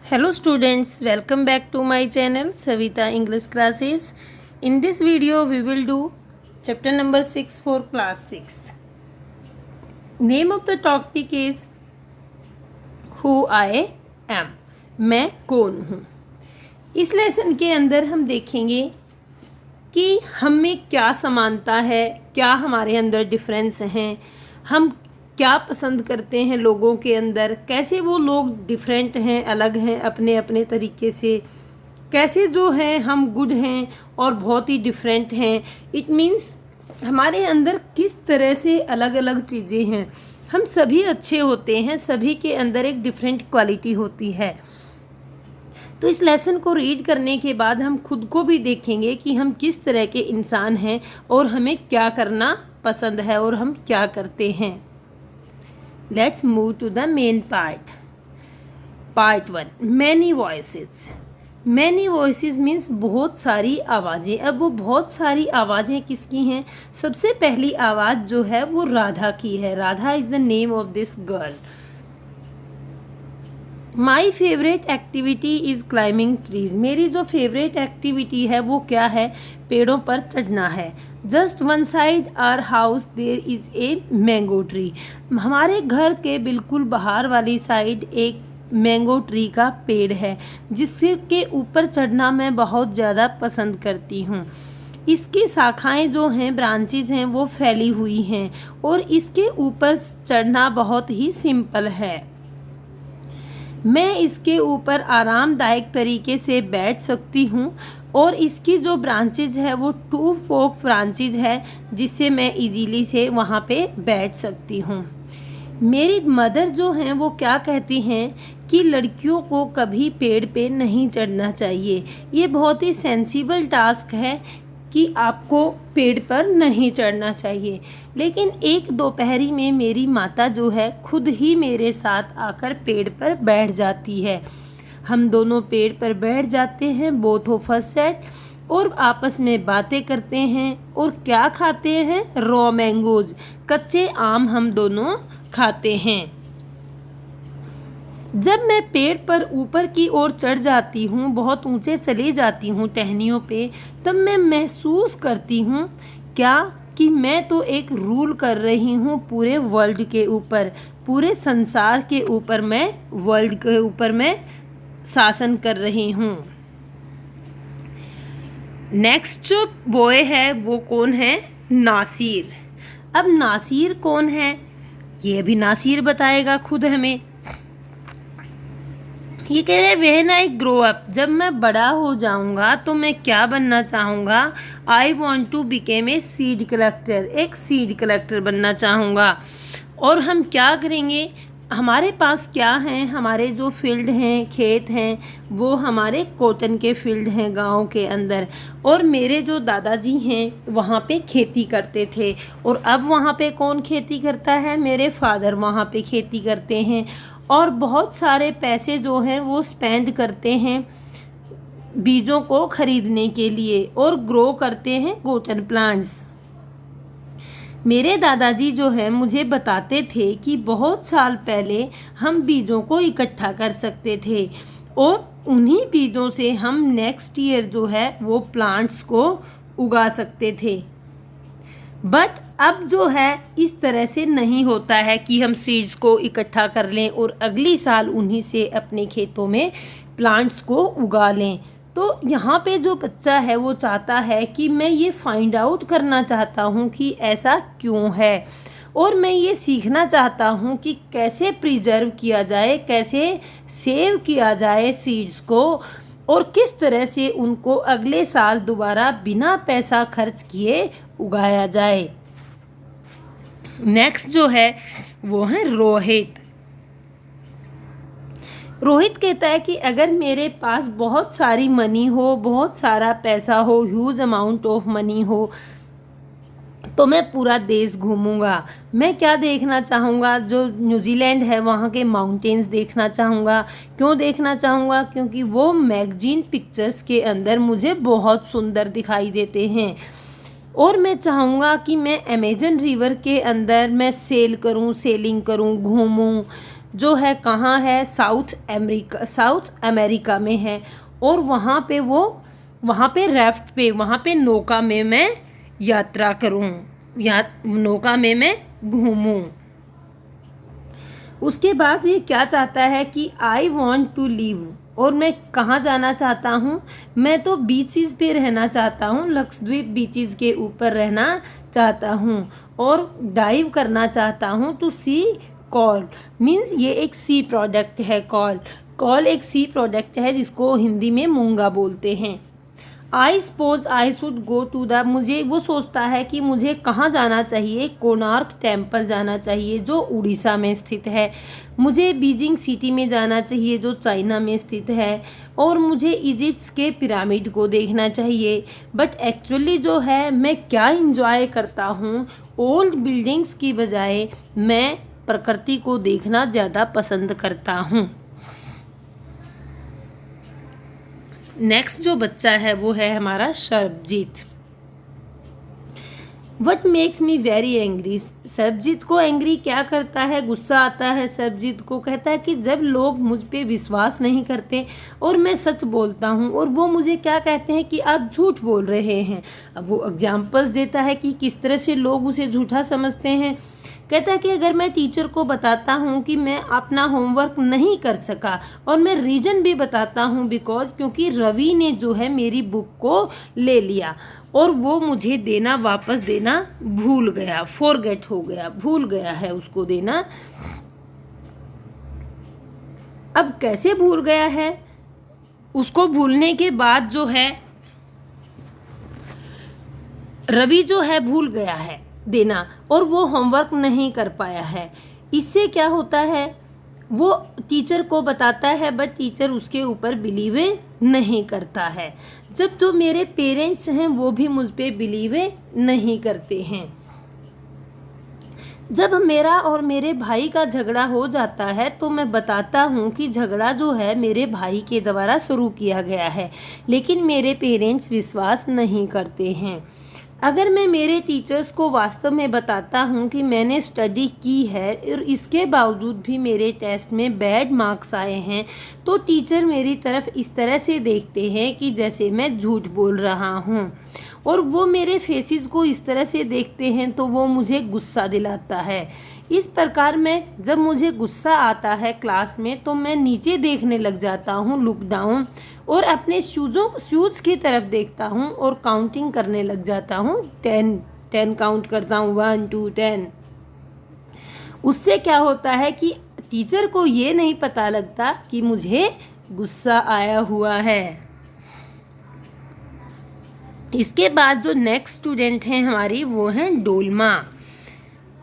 Hello students, welcome back to my channel Savita English Classes. In this video we will do chapter number 6 for class 6th. Name of the topic is Who I am. मैं कौन हूँ। इस lesson के अंदर हम देखेंगे कि हम में क्या समानता है, क्या हमारे अंदर डिफरेंस हैं, हम क्या पसंद करते हैं लोगों के अंदर, कैसे वो लोग डिफरेंट हैं, अलग हैं अपने अपने तरीके से, कैसे जो हैं हम गुड हैं और बहुत ही डिफरेंट हैं। इट मीन्स हमारे अंदर किस तरह से अलग अलग चीज़ें हैं। हम सभी अच्छे होते हैं, सभी के अंदर एक डिफरेंट क्वालिटी होती है। तो इस लेसन को रीड करने के बाद हम खुद को भी देखेंगे कि हम किस तरह के इंसान हैं और हमें क्या करना पसंद है और हम क्या करते हैं। Let's move to the main part. Part 1. Many voices. Many voices means बहुत सारी आवाज़ें। अब वो बहुत सारी आवाज़ें किसकी हैं? सबसे पहली आवाज़ जो है वो राधा की है। Radha is the name of this girl. My favourite activity is climbing trees. मेरी जो फेवरेट एक्टिविटी है वो क्या है? पेड़ों पर चढ़ना है। Just one side our house there is a mango tree. हमारे घर के बिल्कुल बाहर वाली साइड एक मैंगो ट्री का पेड़ है जिसके के ऊपर चढ़ना मैं बहुत ज़्यादा पसंद करती हूँ। इसकी शाखाएं जो हैं, ब्रांचेज हैं, वो फैली हुई हैं और इसके ऊपर चढ़ना बहुत ही सिंपल है। मैं इसके ऊपर आरामदायक तरीके से बैठ सकती हूँ और इसकी जो ब्रांचेज है वो 2 फोक ब्रांचेज है जिससे मैं इजीली से वहाँ पे बैठ सकती हूँ। मेरी मदर जो हैं वो क्या कहती हैं कि लड़कियों को कभी पेड़ पे नहीं चढ़ना चाहिए। ये बहुत ही सेंसिबल टास्क है कि आपको पेड़ पर नहीं चढ़ना चाहिए। लेकिन एक दोपहरी में मेरी माता जो है खुद ही मेरे साथ आकर पेड़ पर बैठ जाती है। हम दोनों पेड़ पर बैठ जाते हैं, बोथ ऑफ अस सेट, और आपस में बातें करते हैं और क्या खाते हैं? रॉ मैंगोज, कच्चे आम हम दोनों खाते हैं। जब मैं पेड़ पर ऊपर की ओर चढ़ जाती हूँ, बहुत ऊंचे चले जाती हूँ टहनियों पे, तब मैं महसूस करती हूँ क्या कि मैं तो एक रूल कर रही हूँ पूरे वर्ल्ड के ऊपर, पूरे संसार के ऊपर, मैं वर्ल्ड के ऊपर मैं शासन कर रही हूँ। नेक्स्ट जो बॉय है वो कौन है? नासिर। अब नासिर कौन है ये भी नासिर बताएगा खुद हमें। ये कह रहे व्हेन आई ग्रो अप, जब मैं बड़ा हो जाऊंगा तो मैं क्या बनना चाहूँगा? I want to become a seed collector, एक सीड कलेक्टर बनना चाहूँगा। और हम क्या करेंगे? हमारे पास क्या हैं? हमारे जो फील्ड हैं, खेत हैं, वो हमारे कॉटन के फील्ड हैं गांव के अंदर। और मेरे जो दादाजी हैं वहाँ पे खेती करते थे और अब वहाँ पे कौन खेती करता है? मेरे फादर वहाँ पे खेती करते हैं और बहुत सारे पैसे जो हैं वो स्पेंड करते हैं बीजों को खरीदने के लिए और ग्रो करते हैं कॉटन प्लांट्स। मेरे दादाजी जो है मुझे बताते थे कि बहुत साल पहले हम बीजों को इकट्ठा कर सकते थे और उन्हीं बीजों से हम नेक्स्ट ईयर जो है वो प्लांट्स को उगा सकते थे। बट अब जो है इस तरह से नहीं होता है कि हम सीड्स को इकट्ठा कर लें और अगली साल उन्हीं से अपने खेतों में प्लांट्स को उगा लें। तो यहाँ पे जो बच्चा है वो चाहता है कि मैं ये फाइंड आउट करना चाहता हूँ कि ऐसा क्यों है और मैं ये सीखना चाहता हूँ कि कैसे प्रिजर्व किया जाए, कैसे सेव किया जाए सीड्स को और किस तरह से उनको अगले साल दोबारा बिना पैसा खर्च किए उगाया जाए। नेक्स्ट जो है वो है रोहित। रोहित कहता है कि अगर मेरे पास बहुत सारी मनी हो, बहुत सारा पैसा हो, ह्यूज अमाउंट ऑफ मनी हो, तो मैं पूरा देश घूमूंगा। मैं क्या देखना चाहूँगा? जो न्यूजीलैंड है वहाँ के माउंटेन्स देखना चाहूँगा। क्यों देखना चाहूँगा? क्योंकि वो मैगजीन पिक्चर्स के अंदर मुझे बहुत सुंदर दिखाई देते हैं। और मैं चाहूँगा कि मैं अमेजन रिवर के अंदर मैं सेलिंग करूँ, घूमूँ, जो है कहाँ है, साउथ अमेरिका में है। और वहाँ पे राफ्ट पे, वहाँ पे नौका में मैं यात्रा करूँ, या नौका में मैं घूमूँ। उसके बाद ये क्या चाहता है कि आई वॉन्ट टू लीव, और मैं कहाँ जाना चाहता हूँ, मैं तो बीचेस पे रहना चाहता हूँ, लक्षद्वीप बीचेस के ऊपर रहना चाहता हूँ और डाइव करना चाहता हूँ टू सी कॉल। मीन्स ये एक सी प्रोडक्ट है, कॉल एक सी प्रोडक्ट है जिसको हिंदी में मूंगा बोलते हैं। I suppose I should go to the, मुझे वो सोचता है कि मुझे कहाँ जाना चाहिए, कोणार्क टेम्पल जाना चाहिए जो उड़ीसा में स्थित है, मुझे बीजिंग सिटी में जाना चाहिए जो चाइना में स्थित है, और मुझे इजिप्ट के पिरामिड को देखना चाहिए। बट एक्चुअली जो है मैं क्या इंजॉय करता हूँ, ओल्ड बिल्डिंग्स की बजाय मैं प्रकृति को देखना ज़्यादा पसंद करता हूँ। नेक्स्ट जो बच्चा है वो है हमारा Sarabjit. What makes me very angry, Sarabjit को एंग्री क्या करता है, गुस्सा आता है सरबजीत को। कहता है कि जब लोग मुझ पे विश्वास नहीं करते और मैं सच बोलता हूँ और वो मुझे क्या कहते हैं कि आप झूठ बोल रहे हैं। अब वो एग्जाम्पल्स देता है कि किस तरह से लोग उसे झूठा समझते हैं। कहता है कि अगर मैं टीचर को बताता हूँ कि मैं अपना होमवर्क नहीं कर सका और मैं रीज़न भी बताता हूँ क्योंकि रवि ने जो है मेरी बुक को ले लिया और वो मुझे वापस देना भूल गया, फॉरगेट हो गया, भूल गया है उसको देना। अब कैसे भूल गया है, उसको भूलने के बाद जो है रवि जो है भूल गया है देना और वो होमवर्क नहीं कर पाया है। इससे क्या होता है, वो टीचर को बताता है बट टीचर उसके ऊपर बिलीव नहीं करता है। जब जो मेरे पेरेंट्स हैं वो भी मुझ पे बिलीव नहीं करते हैं। जब मेरा और मेरे भाई का झगड़ा हो जाता है तो मैं बताता हूँ कि झगड़ा जो है मेरे भाई के द्वारा शुरू किया गया है, लेकिन मेरे पेरेंट्स विश्वास नहीं करते हैं। अगर मैं मेरे टीचर्स को वास्तव में बताता हूँ कि मैंने स्टडी की है और इसके बावजूद भी मेरे टेस्ट में बैड मार्क्स आए हैं, तो टीचर मेरी तरफ इस तरह से देखते हैं कि जैसे मैं झूठ बोल रहा हूँ और वो मेरे फेसेस को इस तरह से देखते हैं तो वो मुझे गुस्सा दिलाता है। इस प्रकार मैं जब मुझे गुस्सा आता है क्लास में तो मैं नीचे देखने लग जाता हूँ, लुक डाउन, और अपने शूज़ की तरफ देखता हूँ और काउंटिंग करने लग जाता हूँ। 10 काउंट करता हूँ, 1 2 10। उससे क्या होता है कि टीचर को ये नहीं पता लगता कि मुझे गुस्सा आया हुआ है। इसके बाद जो नेक्स्ट स्टूडेंट हैं हमारी वो हैं डोलमा।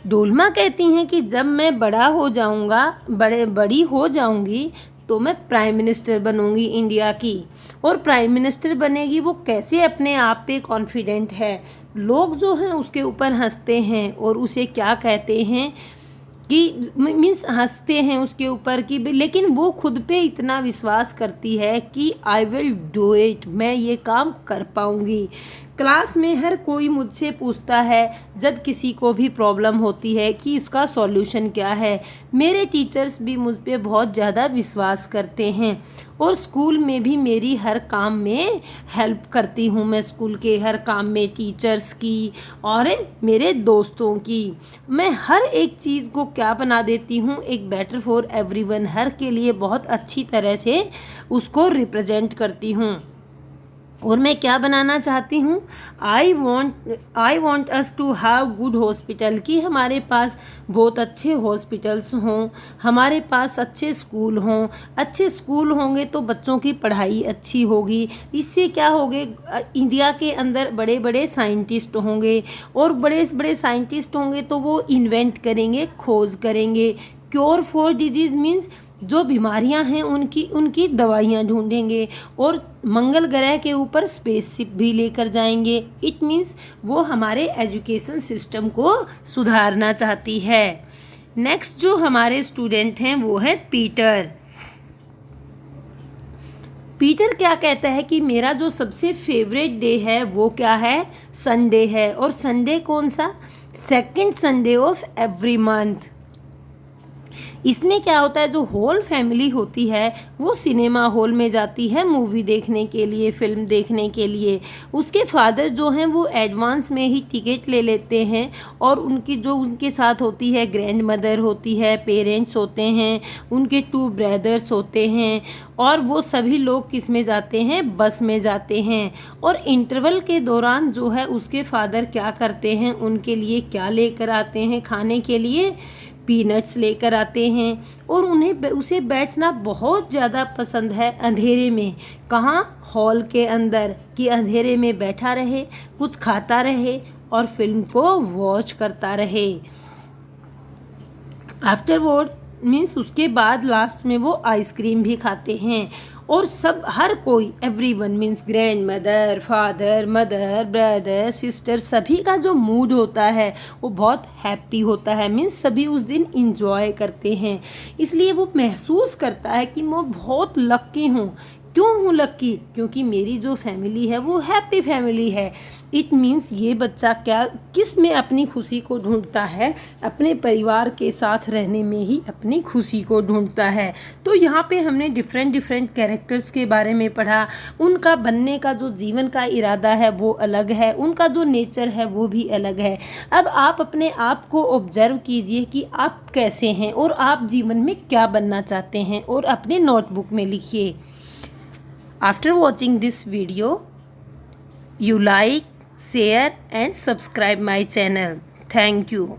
डोलमा कहती हैं कि जब मैं बड़ा हो जाऊंगा, बड़ी हो जाऊंगी तो मैं प्राइम मिनिस्टर बनूंगी इंडिया की। और प्राइम मिनिस्टर बनेगी वो कैसे अपने आप पे कॉन्फिडेंट है, लोग जो हैं उसके ऊपर हंसते हैं और उसे क्या कहते हैं कि मीन्स हंसते हैं उसके ऊपर कि, लेकिन वो खुद पे इतना विश्वास करती है कि आई विल डू इट, मैं ये काम कर पाऊँगी। क्लास में हर कोई मुझसे पूछता है जब किसी को भी प्रॉब्लम होती है कि इसका सॉल्यूशन क्या है। मेरे टीचर्स भी मुझ पे बहुत ज़्यादा विश्वास करते हैं और स्कूल में भी मेरी हर काम में हेल्प करती हूँ। मैं स्कूल के हर काम में टीचर्स की और मेरे दोस्तों की मैं हर एक चीज़ को क्या बना देती हूँ, एक बेटर फॉर एवरीवन, हर के लिए बहुत अच्छी तरह से उसको रिप्रेजेंट करती हूँ। और मैं क्या बनाना चाहती हूँ, I want us to have good hospital, कि हमारे पास बहुत अच्छे हॉस्पिटल्स हों, हमारे पास अच्छे स्कूल हों। अच्छे स्कूल होंगे तो बच्चों की पढ़ाई अच्छी होगी, इससे क्या होगे, इंडिया के अंदर बड़े बड़े साइंटिस्ट होंगे और बड़े बड़े साइंटिस्ट होंगे तो वो इन्वेंट करेंगे, खोज करेंगे, क्योर फॉर डिजीज़ मीन्स जो बीमारियां हैं उनकी दवाइयां ढूंढेंगे और मंगल ग्रह के ऊपर स्पेसशिप भी लेकर जाएंगे। इट मीन्स वो हमारे एजुकेशन सिस्टम को सुधारना चाहती है। नेक्स्ट जो हमारे स्टूडेंट हैं वो है पीटर। पीटर क्या कहता है कि मेरा जो सबसे फेवरेट डे है वो क्या है, संडे है। और संडे कौन सा, second Sunday off every month. इसमें क्या होता है, जो होल फैमिली होती है वो सिनेमा हॉल में जाती है मूवी देखने के लिए, फिल्म देखने के लिए। उसके फादर जो हैं वो एडवांस में ही टिकट ले लेते हैं और उनकी जो उनके साथ होती है ग्रैंड मदर होती है, पेरेंट्स होते हैं, उनके 2 ब्रदर्स होते हैं और वो सभी लोग किस में जाते हैं, बस में जाते हैं। और इंटरवल के दौरान जो है उसके फादर क्या करते हैं, उनके लिए क्या लेकर आते हैं खाने के लिए, पीनट्स लेकर आते हैं। और उसे बैठना बहुत ज़्यादा पसंद है अंधेरे में, कहाँ, हॉल के अंदर, कि अंधेरे में बैठा रहे, कुछ खाता रहे और फिल्म को वॉच करता रहे। आफ्टरवर्ड मीन्स उसके बाद लास्ट में वो आइसक्रीम भी खाते हैं और सब हर कोई, everyone means grand mother, father, mother, brother, sister, सभी का जो मूड होता है वो बहुत हैप्पी होता है। मीन्स सभी उस दिन इंजॉय करते हैं, इसलिए वो महसूस करता है कि मैं बहुत लक्की हूँ। क्यों हूँ लक्की? क्योंकि मेरी जो फैमिली है वो हैप्पी फैमिली है। इट मीन्स ये बच्चा क्या, किस में अपनी खुशी को ढूंढता है, अपने परिवार के साथ रहने में ही अपनी खुशी को ढूंढता है। तो यहाँ पे हमने डिफरेंट कैरेक्टर्स के बारे में पढ़ा। उनका बनने का जो जीवन का इरादा है वो अलग है, उनका जो नेचर है वो भी अलग है। अब आप अपने आप को ऑब्जर्व कीजिए कि आप कैसे हैं और आप जीवन में क्या बनना चाहते हैं और अपने नोटबुक में लिखिए। After watching this video, you like, share and subscribe my channel. Thank you.